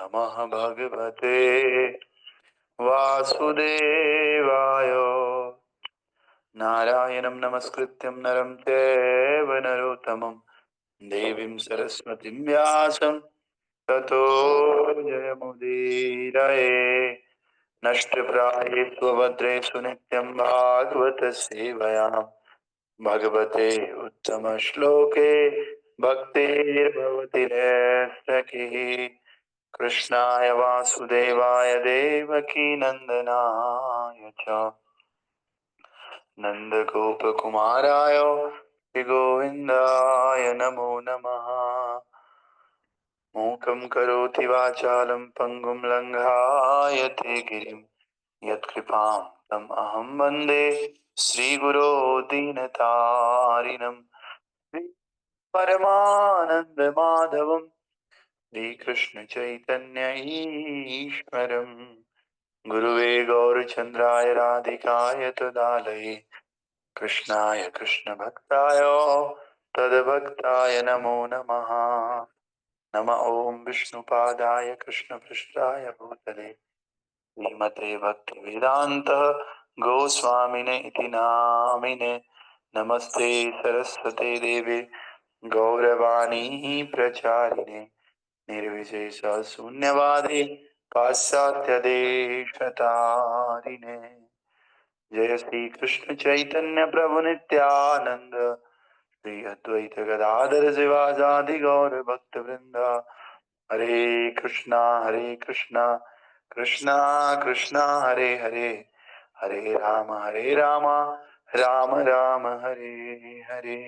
नमः भगवते वासुदेवाय। नारायणं नमस्कृत्यं नरं चैव नरोत्तमं देवीं सरस्वतीं व्यासं ततो जयमुदीरये। नष्टप्रायेषु भद्रेषु नित्यं भागवत सेवया भगवते उत्तमश्लोके भक्तिर्भवति नैष्ठिकीः। कृष्णाय वासुदेवाय देवकी नन्दनाय च नन्दगोपकुमाराय श्रीगोविन्दाय नमो नमः। मूकं करोति वाचालं पङ्गुं लङ्घायते गिरिं यत्कृपां तम् अहं वन्दे श्रीगुरो दीनतारिणं। परमानन्दमाधवं श्रीकृष्णचैतन्य ईश्वरं गुरुवे गौरचन्द्राय राधिकाय तदालये कृष्णाय कृष्णभक्ताय तद्भक्ताय नमो नमः। नम ओं विष्णुपादाय कृष्णपृष्ठाय भूतले श्रीमते भक्तिवेदान्त गोस्वामिने इति नामिने। नमस्ते सरस्वते देवे गौरवाणी प्रचारिणे निर्विशेष शून्यवादी पाश्चात्यदेशतारिणे। जय श्री कृष्ण चैतन्य प्रभु नित्यानंद श्री अद्वैत गदाधर शिवासादि गौर भक्त वृंदा। हरे कृष्णा कृष्णा कृष्णा हरे हरे, हरे राम राम राम हरे हरे।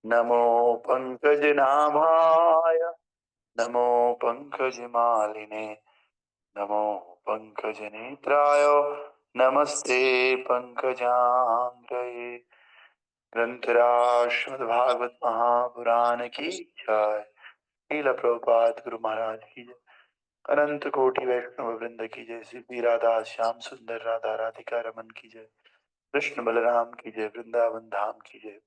नमो पंकजनाभाय नमो पंकजमालिने नमो पंकजनेत्राय नमस्ते पंकजांग्रये। ग्रंथराज महापुराण की जय। शील प्रभुपाद गुरु महाराज की जय। अनंत कोटि वैष्णव वृंद की जय। श्री राधा श्याम सुंदर राधा राधिका रमन की जय। कृष्ण बलराम की जय। वृंदावन धाम की जय।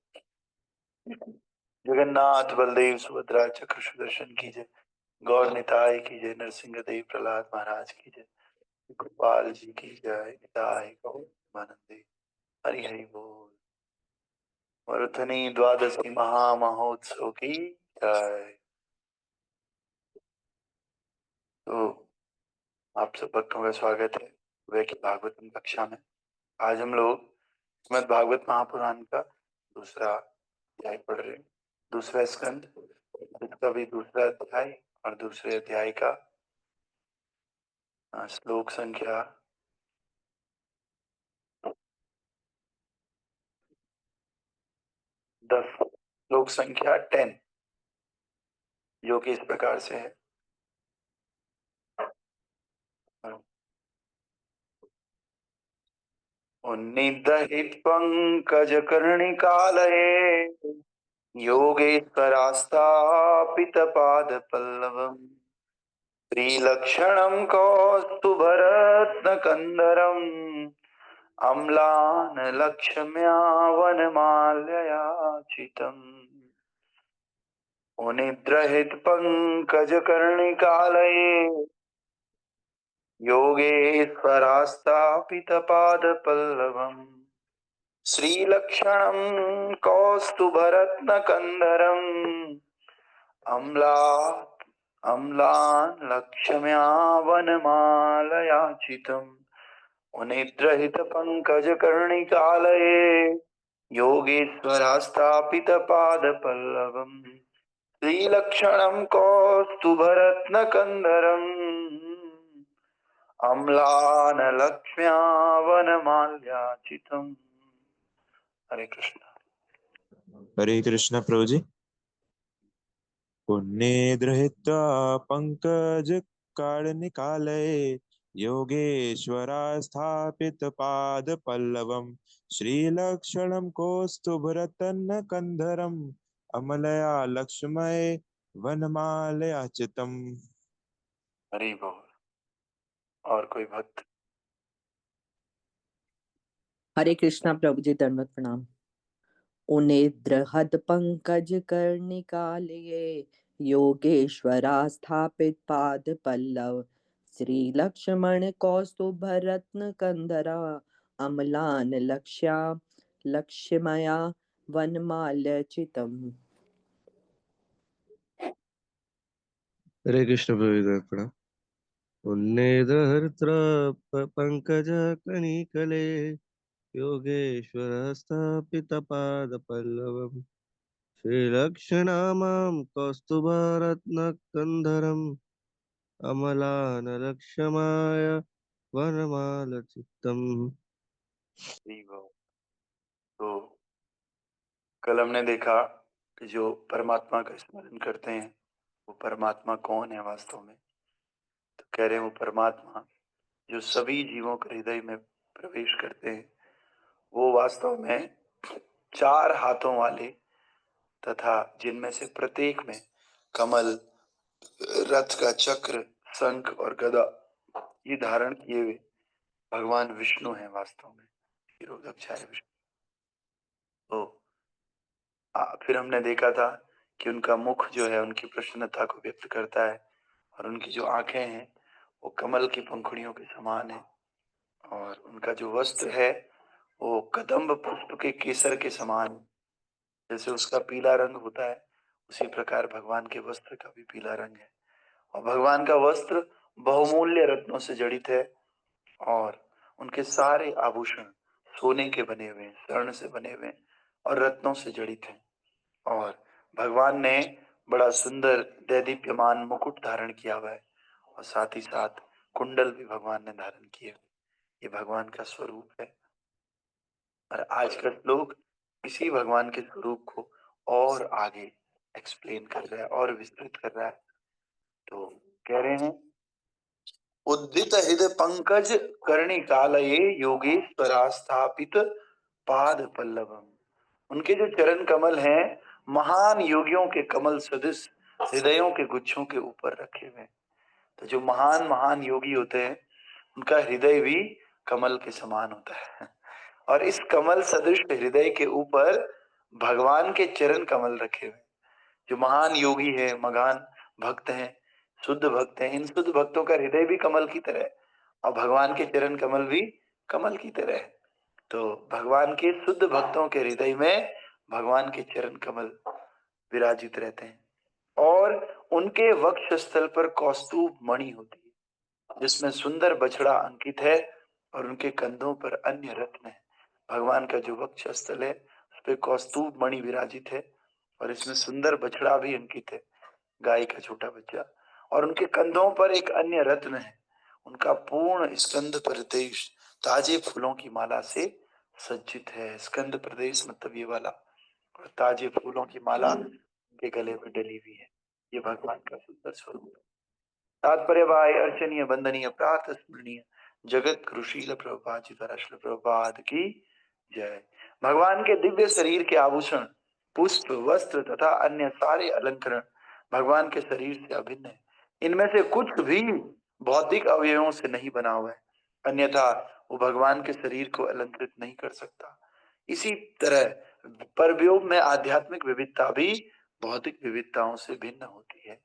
जगन्नाथ बलदेव सुभद्रा चक्र सुदर्शन की जय। गौर निताय की जय। नरसिंह देव प्रहलाद महाराज की जय। गोपाल जी की जय। निताय गौरंदे हरि हरि बोल। वर्धनी द्वादशी महामहोत्सव की जय। तो आप सब भक्तों का स्वागत है सुबह की भागवतम कक्षा में। आज हम लोग श्रीमद् भागवत महापुराण का दूसरा अध्याय पढ़ रहे हैं। दूसरा स्कंद, इसका भी दूसरा अध्याय और दूसरे अध्याय का श्लोक संख्या 10, श्लोक संख्या 10, जो कि इस प्रकार से है। उन्निदहित पंकज कर्णिकालये योगेश्वरास्तापित पाद पल्लवम् श्रीलक्षणं कौस्तुभरत्नकन्दरम् अम्लान लक्ष्म्यावनमाल्ययाचितम्। उनिद्रहित पंकज कर्णिकालये योगेश्वरास्तापित पाद पल्लवम् श्रीलक्षणं कौस्तुभरत्नकन्दरम् अम्लान लक्ष्म्यावनमालयाचितम्। उनिद्रहित पंकज कर्णिकालये योगेश्वरास्तापित पाद पल्लवम् श्रीलक्षणं कौस्तुभरत्नकन्दरम् अम्लान लक्ष्म्यावनमाल्याचितम्। हरे कृष्ण। हरे कृष्ण प्रभु जी। पुण्ये धृत्वा पंकज कर्णिकालये योगेश्वरा स्थापित पाद पल्लवम् श्रीलक्षणं कौस्तुभरत्न कंधरम् अमलया लक्ष्मय वनमालयाचितम्। हरि बोल। और कोई भक्त? हरे कृष्णा प्रभु जी, दंडवत प्रणाम। उन्हें द्रहद पंकज कर्णिकालये योगेश्वरा स्थापित पाद पल्लव श्री लक्ष्मण कौस्तुभ रत्न कंदरा अमलान लक्ष्या लक्ष्मया वनमाल्यचितम। हरे कृष्ण प्रणाम। उन्नेदहर्त्र पंकज कनिकले योगेश्वर स्थापितपादपल्लवम् श्रीलक्ष्मणामां कौस्तुभरत्नकन्धरम् अमलानलक्ष्माय वनमालचित्तम्। तो कल हमने देखा कि जो परमात्मा का स्मरण करते हैं वो परमात्मा कौन है वास्तव में। तो कह रहे हैं वो परमात्मा जो सभी जीवों के हृदय में प्रवेश करते हैं वो वास्तव में 4 हाथों वाले तथा जिनमें से प्रत्येक में कमल, रथ का चक्र, शंख और गदा ये धारण किए हुए भगवान विष्णु हैं वास्तव में, क्षीरोदक्षाय विष्णु। तो फिर हमने देखा था कि उनका मुख जो है उनकी प्रसन्नता को व्यक्त करता है और उनकी जो आंखें हैं वो कमल की पंखुड़ियों के समान है और उनका जो वस्त्र है वो कदम्ब पुष्प के केसर के समान है। जैसे उसका पीला रंग होता है उसी प्रकार भगवान के वस्त्र का भी पीला रंग है और भगवान का वस्त्र बहुमूल्य रत्नों से जड़ित है और उनके सारे आभूषण सोने के बने हुए हैं, स्वर्ण से बने हुए हैं और रत्नों से जड़ित हैं। और भगवान ने बड़ा सुंदर दैदीप्यमान मुकुट धारण किया हुआ है और साथ ही साथ कुंडल भी भगवान ने धारण किए हुए। ये भगवान का स्वरूप है और आज का श्लोक इसी भगवान के स्वरूप को और आगे एक्सप्लेन कर रहा है और विस्तृत कर रहा है। तो कह रहे हैं उद्दित हृदय पंकज कर्णिकालये योगेश्वरा स्थापित पाद पल्लवम। उनके जो चरण कमल हैं महान योगियों के कमल सदृश हृदयों के गुच्छों के ऊपर रखे हुए हैं। तो जो महान महान योगी होते हैं उनका हृदय भी कमल के समान होता है और इस कमल सदृश हृदय के ऊपर भगवान के चरण कमल रखे हुए। जो महान योगी है, महान भक्त हैं, शुद्ध भक्त हैं, इन शुद्ध भक्तों का हृदय भी कमल की तरह है और भगवान के चरण कमल भी कमल की तरह है। तो भगवान के शुद्ध भक्तों के हृदय में भगवान के चरण कमल विराजित रहते हैं और उनके वक्ष स्थल पर कौस्तुभ मणि होती है जिसमें सुंदर बछड़ा अंकित है और उनके कंधों पर अन्य रत्न है। भगवान का जो वक्ष स्थल है उस पर कौस्तुभ मणि विराजित है और इसमें सुंदर बछड़ा भी अंकित है, गाय का छोटा बच्चा, और उनके कंधों पर एक अन्य रत्न है। उनका पूर्ण स्कंद प्रदेश ताजे फूलों की माला से सज्जित है। स्कंद प्रदेश मतलब ये वाला, और ताजे फूलों की माला उनके गले में डली हुई है। ये भगवान का सुंदर स्वरूप है। तात्पर्य भाई अर्चनीय वंदनीय प्रार्थ स्मरणीय जगत गुरुशील प्रभुपाद जी द्वारा श्रील प्रभुपाद की जय। भगवान के दिव्य शरीर के आभूषण, पुष्प, वस्त्र तथा अन्य सारे अलंकरण भगवान के शरीर से अभिन्न है। इनमें से कुछ भी भौतिक अवयवों से नहीं बना हुआ है, अन्यथा वो भगवान के शरीर को अलंकृत नहीं कर सकता। इसी तरह परव्योम में आध्यात्मिक विविधता भी भौतिक विविधताओं से भिन्न होती है।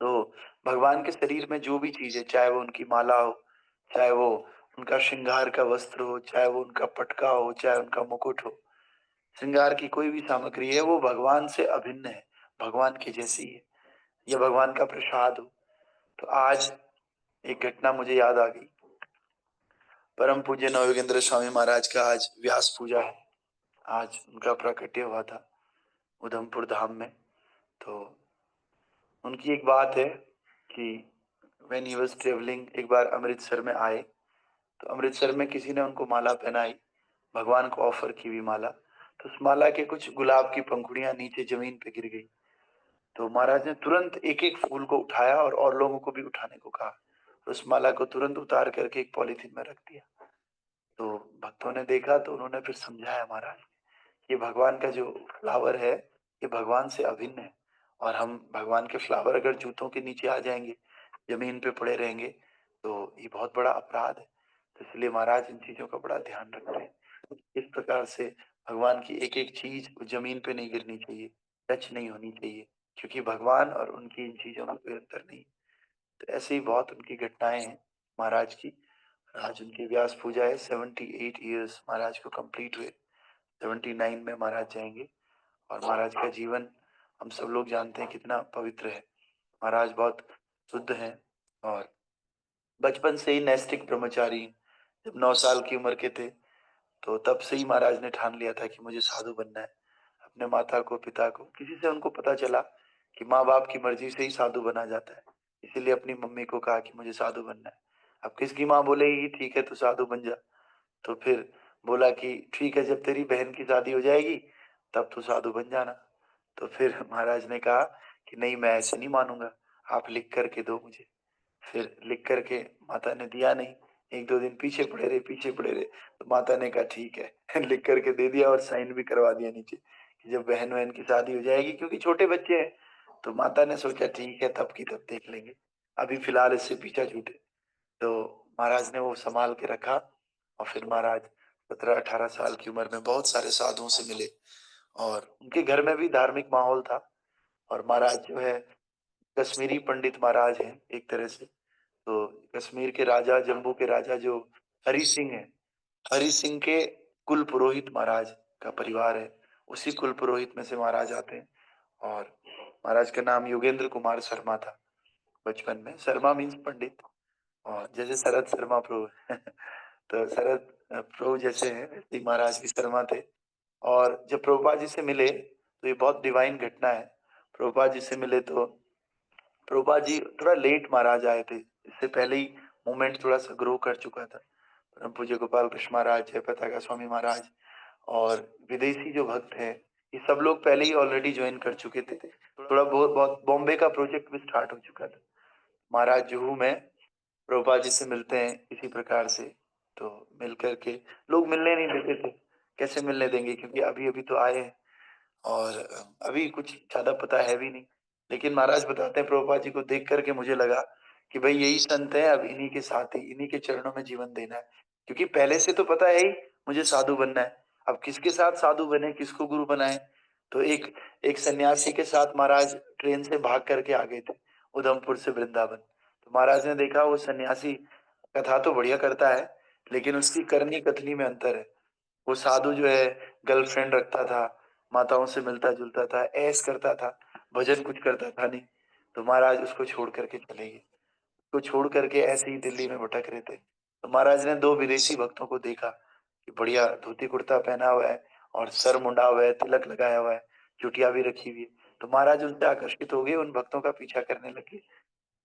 तो भगवान के शरीर में जो भी चीज है, चाहे वो उनकी माला हो, चाहे वो उनका श्रृंगार का वस्त्र हो, चाहे वो उनका पटका हो, चाहे उनका मुकुट हो, श्रृंगार की कोई भी सामग्री है वो भगवान से अभिन्न है, भगवान की जैसी है, यह भगवान का प्रसाद हो। तो आज एक घटना मुझे याद आ गई। परम पूज्य नवयोगेंद्र स्वामी महाराज का आज व्यास पूजा है। आज उनका प्राकट्य हुआ था उधमपुर धाम में। तो उनकी एक बात है कि व्हेन ही वाज ट्रेवलिंग, एक बार अमृतसर में आए तो अमृतसर में किसी ने उनको माला पहनाई, भगवान को ऑफर की हुई माला। तो उस माला के कुछ गुलाब की पंखुड़ियां नीचे जमीन पे गिर गई। तो महाराज ने तुरंत एक एक फूल को उठाया और लोगों को भी उठाने को कहा। उस माला को तुरंत उतार करके एक पॉलीथीन में रख दिया। तो भक्तों ने देखा तो उन्होंने फिर समझाया महाराज, ये भगवान का जो फ्लावर है ये भगवान से अभिन्न है और हम भगवान के फ्लावर अगर जूतों के नीचे आ जाएंगे, जमीन पे पड़े रहेंगे तो ये बहुत बड़ा अपराध है। तो इसलिए महाराज इन चीजों का बड़ा ध्यान रखते हैं। इस प्रकार से भगवान की एक एक चीज जमीन पे नहीं गिरनी चाहिए, टच नहीं होनी चाहिए, क्योंकि भगवान और उनकी इन चीज़ों में कोई अंतर नहीं। तो ऐसे ही बहुत उनकी घटनाएँ हैं महाराज की। आज उनकी व्यास पूजा है, 78 ईयर्स महाराज को कंप्लीट हुए। 79 में महाराज जाएँगे और महाराज का जीवन हम सब लोग जानते हैं कितना पवित्र है। महाराज बहुत शुद्ध हैं और बचपन से ही नैष्ठिक ब्रह्मचारी। जब 9 साल की उम्र के थे, तो तब से ही महाराज ने ठान लिया था कि मुझे साधु बनना है। अपने माता को, पिता को, किसी से उनको पता चला कि माँ-बाप की मर्ज़ी से ही साधु बना जाता है। इसीलिए अपनी मम्मी को कहा कि मुझे साधु बनना है। अब किसकी माँ बोलेगी ठीक है तू साधु बन जा, तो फिर बोला कि ठीक है जब तेरी बहन की शादी हो जाएगी तब तू साधु बन जाना। तो फिर महाराज ने कहा कि नहीं मैं ऐसे नहीं मानूँगा, आप लिख कर के दो मुझे। फिर लिख कर के माता ने दिया नहीं, 1-2 दिन पीछे पड़े रहे, तो माता ने कहा ठीक है लिख कर के दे दिया और साइन भी करवा दिया नीचे कि जब बहन-वहन की शादी हो जाएगी, क्योंकि छोटे बच्चे हैं, तो माता ने सोचा ठीक है तब की तब देख लेंगे, अभी फिलहाल इससे पीछा छूटे। तो महाराज ने वो सँभाल के रखा और फिर महाराज 17-18 साल की उम्र में बहुत सारे साधुओं से मिले और उनके घर में भी धार्मिक माहौल था और महाराज जो है कश्मीरी पंडित महाराज हैं एक तरह से। तो कश्मीर के राजा, जम्मू के राजा जो हरि सिंह हैं, हरि सिंह के कुल पुरोहित महाराज का परिवार है। उसी कुल पुरोहित में से महाराज आते हैं और महाराज का नाम योगेंद्र कुमार शर्मा था बचपन में। शर्मा मीन्स पंडित और जैसे शरद शर्मा प्रभु तो शरद प्रभु जैसे हैं वैसे ही महाराज भी शर्मा थे। और जब प्रभुपाद जी से मिले तो ये बहुत डिवाइन घटना है। प्रभुपाद जी से मिले तो प्रभुपाद जी थोड़ा लेट महाराज आए थे। इससे पहले ही मूवमेंट थोड़ा-सा ग्रो कर चुका था। परम पूज्य गोपाल कृष्ण महाराज, जयपताका स्वामी महाराज और विदेशी जो भक्त हैं, ये सब लोग पहले ही ऑलरेडी जॉइन कर चुके थे। थोड़ा बहुत बहुत बॉम्बे का प्रोजेक्ट भी स्टार्ट हो चुका था। महाराज जुहू में प्रभुपाद जी से मिलते हैं इसी प्रकार से, तो मिल कर के लोग मिलने नहीं देते थे। कैसे मिलने देंगे क्योंकि अभी-अभी तो आए हैं और अभी कुछ ज़्यादा पता है भी नहीं। लेकिन महाराज बताते हैं प्रभुपाद जी को देख कर के मुझे लगा कि भई यही संत हैं, अब इन्हीं के साथ ही, इन्हीं के चरणों में जीवन देना है। क्योंकि पहले से तो पता है ही मुझे साधु बनना है। अब किसके साथ साधु बने, किसको गुरु बनाएँ? तो एक एक सन्यासी के साथ महाराज ट्रेन से भाग कर के आ गए थे, उधमपुर से वृंदावन। तो महाराज ने देखा वो सन्यासी कथा तो बढ़िया करता है, लेकिन उसकी करनी कथनी में अंतर है। वो साधु जो है गर्लफ्रेंड रखता था, माताओं से मिलता-जुलता था, ऐश करता था, भजन कुछ करता था नहीं। तो महाराज उसको छोड़ कर के चले गए। उसको छोड़ कर के ऐसे ही दिल्ली में भटक रहे थे। तो महाराज ने 2 विदेशी भक्तों को देखा कि बढ़िया धोती-कुर्ता पहना हुआ है और सर मुंडा हुआ है, तिलक लगाया हुआ है, चुटिया भी रखी हुई है। तो महाराज उनसे आकर्षित हो गए, उन भक्तों का पीछा करने लगे।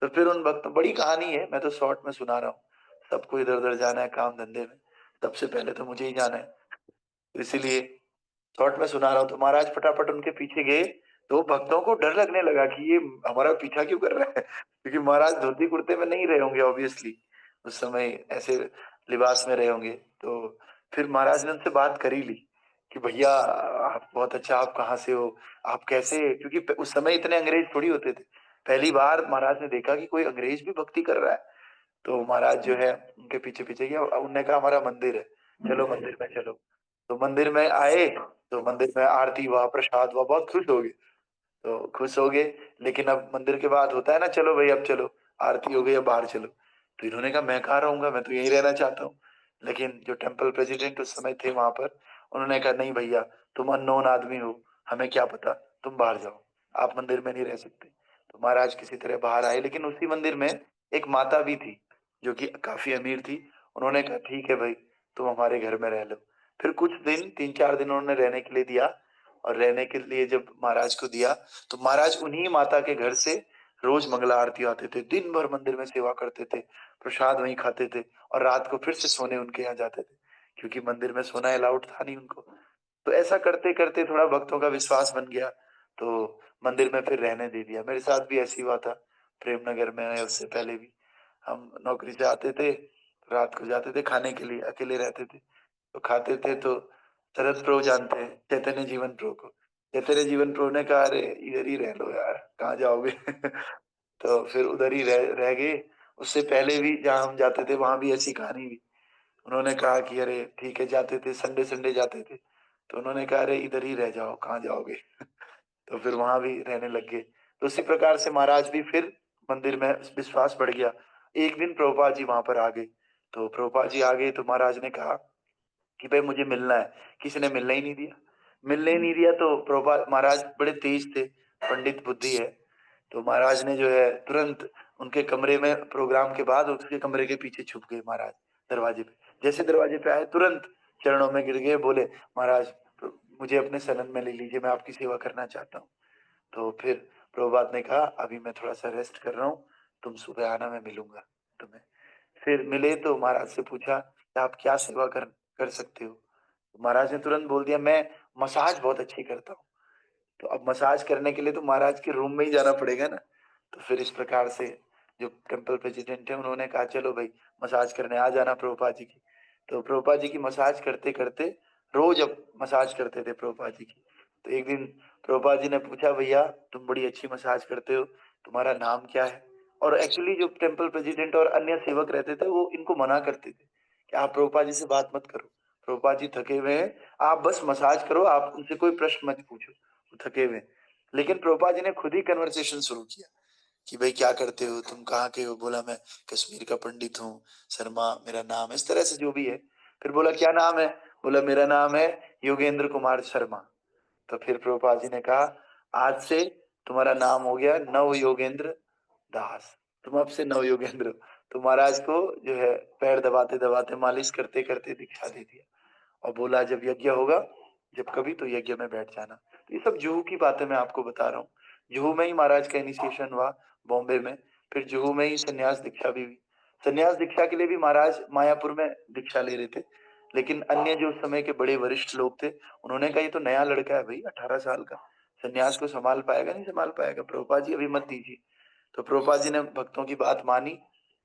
तो फिर उन भक्तों बड़ी कहानी है, मैं तो शॉर्ट में सुना रहा हूँ। सबको इधर-उधर जाना है काम-धंधे में, सबसे पहले तो मुझे ही जाना है। तो इसीलिए शॉर्ट में सुना रहा हूँ। तो महाराज फटाफट उनके पीछे गए, तो भक्तों को डर लगने लगा कि ये हमारा पीछा क्यों कर रहा है? क्योंकि महाराज धोती-कुर्ते में नहीं रहे होंगे ऑब्वियसली, उस समय ऐसे लिबास में रहे होंगे। तो फिर महाराज ने उनसे बात कर ही ली कि भैया आप बहुत अच्छा, आप कहाँ से हो? आप कैसे? क्योंकि उस समय इतने अंग्रेज थोड़ी होते थे। पहली बार महाराज ने देखा कि कोई अंग्रेज भी भक्ति कर रहा है। तो महाराज जो है उनके पीछे-पीछे गया। उन्होंने कहा हमारा मंदिर है, चलो मंदिर में चलो। तो मंदिर में आए, तो मंदिर में आरती हुआ, प्रसाद हुआ, बहुत खुश हो गए। तो खुश हो गए, लेकिन अब मंदिर के बाद होता है ना चलो भई अब चलो, आरती हो गई अब बाहर चलो। तो इन्होंने कहा मैं कहाँ रहूँगा, मैं तो यहीं रहना चाहता हूँ। लेकिन जो टेम्पल प्रेज़िडेंट उस समय थे वहाँ पर, उन्होंने कहा नहीं भैया तुम अननोन आदमी हो, हमें क्या पता, तुम बाहर जाओ, आप मंदिर में नहीं रह सकते। तो महाराज किसी तरह बाहर आए, लेकिन उसी मंदिर में एक माता भी थी, जो कि काफ़ी अमीर थी। उन्होंने कहा ठीक है भई, तुम हमारे घर में रह लो। फिर कुछ दिन 3-4 दिन उन्होंने रहने के लिए दिया और रहने के लिए जब महाराज को दिया, तो महाराज उन्हीं माता के घर से रोज मंगला आरती आते थे, दिन भर मंदिर में सेवा करते थे, प्रसाद वहीं खाते थे और रात को फिर से सोने उनके यहाँ जाते थे, क्योंकि मंदिर में सोना अलाउड था नहीं उनको। तो ऐसा करते-करते थोड़ा भक्तों का विश्वास बन गया, तो मंदिर में फिर रहने दे दिया। मेरे साथ भी ऐसे ही हुआ था, प्रेमनगर में आए उससे पहले भी। हम नौकरी से आते थे, रात को जाते थे खाने के लिए, अकेले रहते थे। तो खाते थे तो शरद प्रभु जानते हैं, चैतन्य जीवन प्रभु को। चैतन्य जीवन प्रभु ने कहा, "अरे! इधर ही रह लो यार, कहाँ जाओगे?" तो फिर उधर ही रह गए। उससे पहले भी जहाँ हम जाते थे, वहाँ भी ऐसी कहानी हुई। उन्होंने कहा कि, "अरे! ठीक है," जाते थे, संडे-संडे जाते थे। तो उन्होंने कहा, "अरे! इधर ही रह जाओ, कहाँ जाओगे?" तो फिर वहाँ भी रहने लग गए। तो उसी प्रकार से महाराज भी फिर मंदिर में विश्वास बढ़ गया। एक दिन प्रभुपाद जी वहां पर आ गए, तो प्रभुपाद जी आ गए तो महाराज ने कहा कि भाई मुझे मिलना है। किसी ने मिलने ही नहीं दिया। मिलने ही नहीं दिया तो प्रभुपाद महाराज बड़े तेज थे, पंडित बुद्धि है। तो महाराज ने जो है तुरंत उनके कमरे में, प्रोग्राम के बाद उसके कमरे के पीछे छुप गए महाराज दरवाजे पे। जैसे दरवाजे पे आए तुरंत चरणों में गिर गए, बोले महाराज मुझे अपने सदन में ले लीजिए, मैं आपकी सेवा करना चाहता हूँ। तो फिर प्रभुपाद ने कहा अभी मैं थोड़ा सा रेस्ट कर रहा हूँ, तुम सुबह आना, मैं मिलूंगा तुम्हें। फिर मिले तो महाराज से पूछा कि आप क्या सेवा कर सकते हो। तो महाराज ने तुरंत बोल दिया मैं मसाज बहुत अच्छी करता हूँ। तो अब मसाज करने के लिए तो महाराज के रूम में ही जाना पड़ेगा ना। तो फिर इस प्रकार से जो टेम्पल प्रेसिडेंट है उन्होंने कहा चलो भाई मसाज करने आ जाना प्रभुपाद जी की। तो प्रभुपाद जी की मसाज करते करते, रोज अब मसाज करते थे प्रभुपाद जी की। तो एक दिन प्रभुपाद जी ने पूछा भैया तुम बड़ी अच्छी मसाज करते हो, तुम्हारा नाम क्या है। और एक्चुअली जो टेम्पल प्रेसिडेंट और अन्य सेवक रहते थे वो इनको मना करते थे कि आप प्रभुपाद जी से बात मत करो, प्रभुपाद जी थके हुए हैं, आप बस मसाज करो, आप उनसे कोई प्रश्न मत पूछो, वो थके हुए हैं। लेकिन प्रभुपाद जी ने खुद ही कन्वर्सेशन शुरू किया कि भाई क्या करते हो, तुम कहाँ के हो। बोला मैं कश्मीर का पंडित हूँ, शर्मा मेरा नाम है, इस तरह से जो भी है। फिर बोला क्या नाम है। बोला मेरा नाम है योगेंद्र कुमार शर्मा। तो फिर प्रभुपाद जी ने कहा आज से तुम्हारा नाम हो गया नव योगेंद्र दास, तुम अब से नव योगेंद्र हो। तो महाराज को जो है पैर दबाते दबाते, मालिश करते करते दीक्षा दे दिया और बोला जब यज्ञ होगा, जब कभी तो यज्ञ में बैठ जाना। तो ये सब जुहू की बातें मैं आपको बता रहा हूँ। जुहू में ही महाराज का इनिशिएशन हुआ, बॉम्बे में। फिर जुहू में ही संन्यास दीक्षा भी हुई। संन्यास दीक्षा के लिए भी महाराज मायापुर में दीक्षा ले रहे थे, लेकिन अन्य जो उस समय के बड़े वरिष्ठ लोग थे उन्होंने कहा ये तो नया लड़का है भाई, 18 साल का, संन्यास को संभाल पाएगा नहीं संभाल पाएगा, प्रभुपाद जी अभी मत दीजिए। तो प्रभुपाद जी ने भक्तों की बात मानी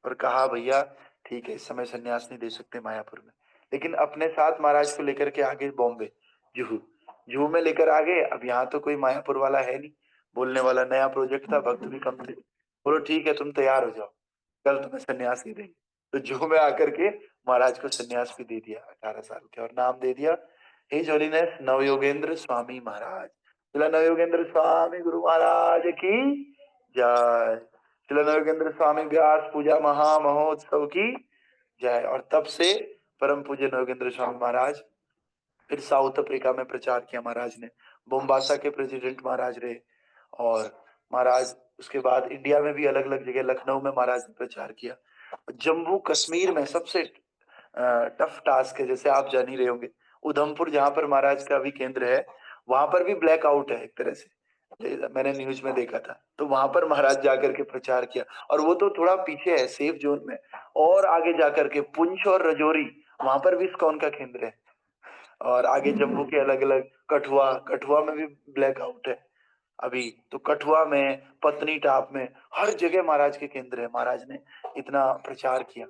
और कहा भैया ठीक है इस समय संन्यास नहीं दे सकते मायापुर में। लेकिन अपने साथ महाराज को लेकर के आगे बॉम्बे, जुहू जुहू में लेकर आ गए। अब यहाँ तो कोई मायापुर वाला है नहीं, बोलने वाला, नया प्रोजेक्ट था, भक्त भी कम थे। बोलो ठीक है तुम तैयार हो जाओ, कल तुम्हें संन्यास दे देंगे। तो जुहू में आकर के महाराज को संन्यास भी दे दिया 18 साल के, और नाम दे दिया हिज होलीनेस नवयोगेंद्र स्वामी महाराज। बोला नवयोगेंद्र स्वामी गुरु महाराज की जय। श्रील नवयोगेंद्र स्वामी व्यास पूजा महा महोत्सव की जय। और तब से परम पूज्य नवयोगेंद्र स्वामी महाराज फिर साउथ अफ्रीका में प्रचार किया महाराज ने। बोम्बासा के प्रेसिडेंट महाराज रहे। और महाराज उसके बाद इंडिया में भी अलग अलग जगह, लखनऊ में महाराज ने प्रचार किया। जम्मू कश्मीर में सबसे टफ टास्क है, जैसे आप जान ही रहे होंगे, उधमपुर जहां पर महाराज का भी केंद्र है, वहां पर भी ब्लैकआउट है एक तरह से, मैंने न्यूज में देखा था। तो वहां पर महाराज जाकर के प्रचार किया, और वो तो थोड़ा पीछे है सेफ जोन में। और आगे जाकर के पुंछ और राजौरी, वहां पर भी इस्कॉन का केंद्र है। और आगे जम्मू के अलग अलग, कठुआ, कठुआ में भी ब्लैकआउट है अभी। तो कठुआ में, पत्नी टाप में, हर जगह महाराज के केंद्र है। महाराज ने इतना प्रचार किया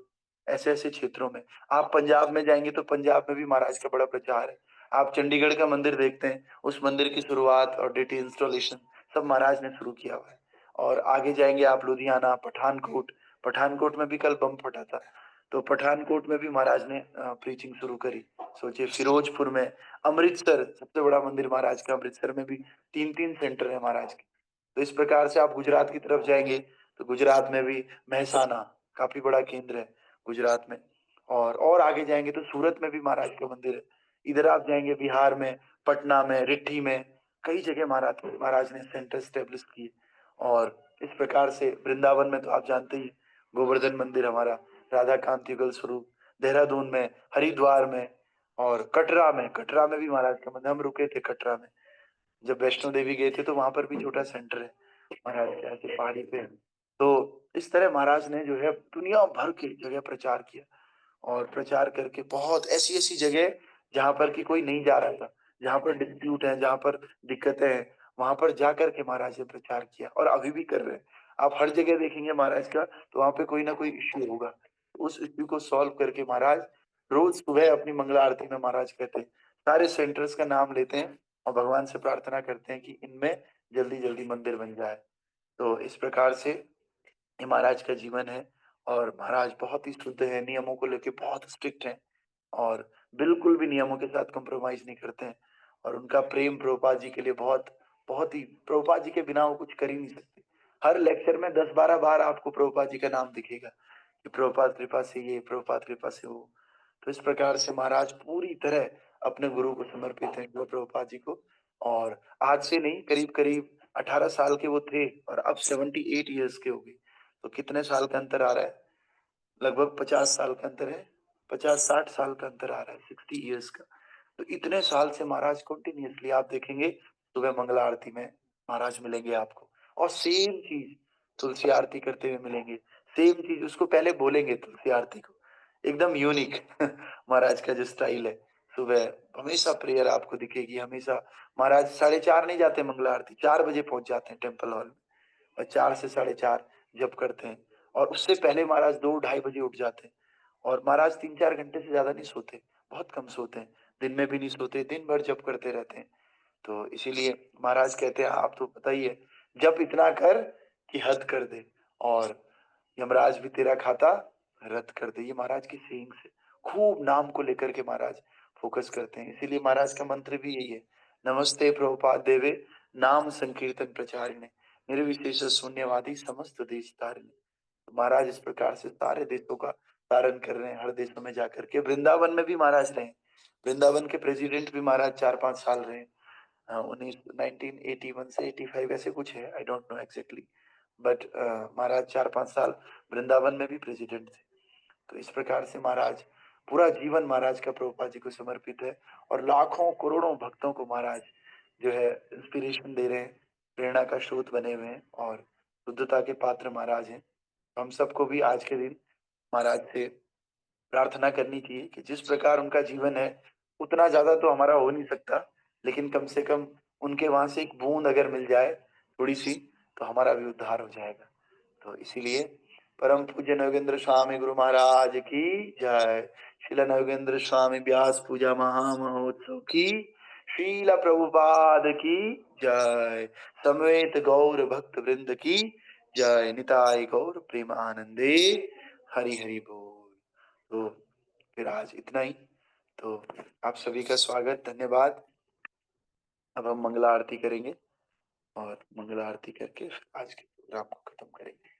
ऐसे ऐसे क्षेत्रों में। आप पंजाब में जाएंगे तो पंजाब में भी महाराज का बड़ा प्रचार है। आप चंडीगढ़ का मंदिर देखते हैं, उस मंदिर की शुरुआत और डेटी इंस्टॉलेशन सब महाराज ने शुरू किया हुआ है। और आगे जाएंगे आप लुधियाना, पठानकोट, पठानकोट में भी कल बम फटा था, तो पठानकोट में भी महाराज ने प्रीचिंग शुरू करी। सोचिए फिरोजपुर में, अमृतसर सबसे बड़ा मंदिर महाराज का, अमृतसर में भी 3-3 सेंटर है महाराज के। तो इस प्रकार से आप गुजरात की तरफ जाएंगे तो गुजरात में भी महसाना काफी बड़ा केंद्र है गुजरात में। और आगे जाएंगे तो सूरत में भी महाराज का मंदिर है। इधर आप जाएंगे बिहार में, पटना में, रिट्ठी में, कई जगह महाराज ने सेंटर स्टेब्लिश किए। और इस प्रकार से वृंदावन में तो आप जानते ही, गोवर्धन मंदिर हमारा, राधा कांत युगल स्वरूप, देहरादून में, हरिद्वार में, और कटरा में, कटरा में भी महाराज का मंदिर, हम रुके थे कटरा में जब वैष्णो देवी गए थे, तो वहां पर भी छोटा सेंटर है महाराज के, ऐसे पहाड़ी पे। तो इस तरह महाराज ने जो है दुनिया भर की जगह प्रचार किया, और प्रचार करके बहुत ऐसी ऐसी जगह जहां पर कि कोई नहीं जा रहा था, जहां पर डिस्प्यूट है, जहां पर दिक्कतें हैं, वहां पर जाकर के महाराज ने प्रचार किया, और अभी भी कर रहे हैं। आप हर जगह देखेंगे महाराज का तो वहां पे कोई ना कोई इश्यू होगा, उस इश्यू को सॉल्व करके महाराज रोज सुबह अपनी मंगला आरती में महाराज कहते हैं, सारे सेंटर्स का नाम लेते हैं और भगवान से प्रार्थना करते हैं कि इनमें जल्दी जल्दी मंदिर बन जाए। तो इस प्रकार से ये महाराज का जीवन है। और महाराज बहुत ही शुद्ध है, नियमों को लेके बहुत स्ट्रिक्ट हैं, और बिल्कुल भी नियमों के साथ कॉम्प्रोमाइज नहीं करते हैं। और उनका प्रेम प्रभुपाद जी के लिए बहुत बहुत ही, प्रभुपाद जी के बिना वो कुछ कर ही नहीं सकते। हर लेक्चर में 10-12 बार आपको प्रभुपाद जी का नाम दिखेगा कि प्रभुपाद कृपा से ये, प्रभुपाद कृपा से वो। तो इस प्रकार से महाराज पूरी तरह अपने गुरु को समर्पित हैं प्रभुपाद जी को। और आज से नहीं, करीब करीब 18 साल के वो थे और अब 78 ईयर्स के हो गए। तो कितने साल का अंतर आ रहा है? लगभग 50 साल का अंतर है, 50-60 साल का अंतर आ रहा है, 60 ईयर्स का। तो इतने साल से महाराज कंटिन्यूअसली आप देखेंगे सुबह मंगला आरती में महाराज मिलेंगे आपको, और सेम चीज तुलसी आरती करते हुए मिलेंगे, सेम चीज उसको पहले बोलेंगे तुलसी आरती को, एकदम यूनिक महाराज का जो स्टाइल है। सुबह हमेशा प्रेयर आपको दिखेगी, हमेशा महाराज 4:30 नहीं जाते मंगला आरती, 4 बजे पहुंच जाते हैं टेम्पल हॉल में, और 4 से 4:30 जप करते हैं। और उससे पहले महाराज 2-2:30 बजे उठ जाते हैं। और महाराज 3-4 घंटे से ज्यादा नहीं सोते, बहुत कम सोते हैं, दिन में भी नहीं सोते, दिन भर जप करते रहते हैं। तो इसीलिए महाराज कहते हैं आप तो पता ही है, जप इतना कर कि हद कर दे, और यमराज भी तेरा खाता रद्द कर दे। ये महाराज की सेइंग से खूब नाम को लेकर के महाराज फोकस करते हैं। इसीलिए महाराज का मंत्र भी यही है, नमस्ते प्रभुपाद देवे नाम संकीर्तन प्रचारिणे निर्विशेष शून्यवादी समस्त देश तारिणे। तो महाराज इस प्रकार से सारे देशों का तारण कर रहे हैं, हर देशों में जाकर के। वृंदावन में भी महाराज रहे, वृंदावन के प्रेसिडेंट भी महाराज 4-5 साल रहे। 1981 से 85 ऐसे कुछ है, I don't know exactly, but महाराज 4-5 साल वृंदावन में भी प्रेसिडेंट थे। तो इस प्रकार से महाराज पूरा जीवन महाराज का प्रभुपाद जी को समर्पित है, और लाखों करोड़ों भक्तों को महाराज जो है इंस्पिरेशन दे रहे हैं, प्रेरणा का स्रोत बने हुए हैं, और शुद्धता के पात्र महाराज हैं। हम सबको भी आज के दिन महाराज से प्रार्थना करनी चाहिए कि जिस प्रकार उनका जीवन है उतना ज्यादा तो हमारा हो नहीं सकता, लेकिन कम से कम उनके वहां से एक बूंद अगर मिल जाए थोड़ी सी, तो हमारा भी उद्धार हो जाएगा। तो इसीलिए परम पूज्य नवेंद्र स्वामी गुरु महाराज की जय, शिला नवेंद्र स्वामी व्यास पूजा महामहोत्सव की, शीला प्रभुपाद की जय, समेत गौर भक्त वृंद की जय, निताय गौर प्रेम आनंदे, हरि हरि बोल। तो फिर आज इतना ही। तो आप सभी का स्वागत, धन्यवाद। अब हम मंगला आरती करेंगे, और मंगला आरती करके फिर आज के प्रोग्राम को खत्म करेंगे।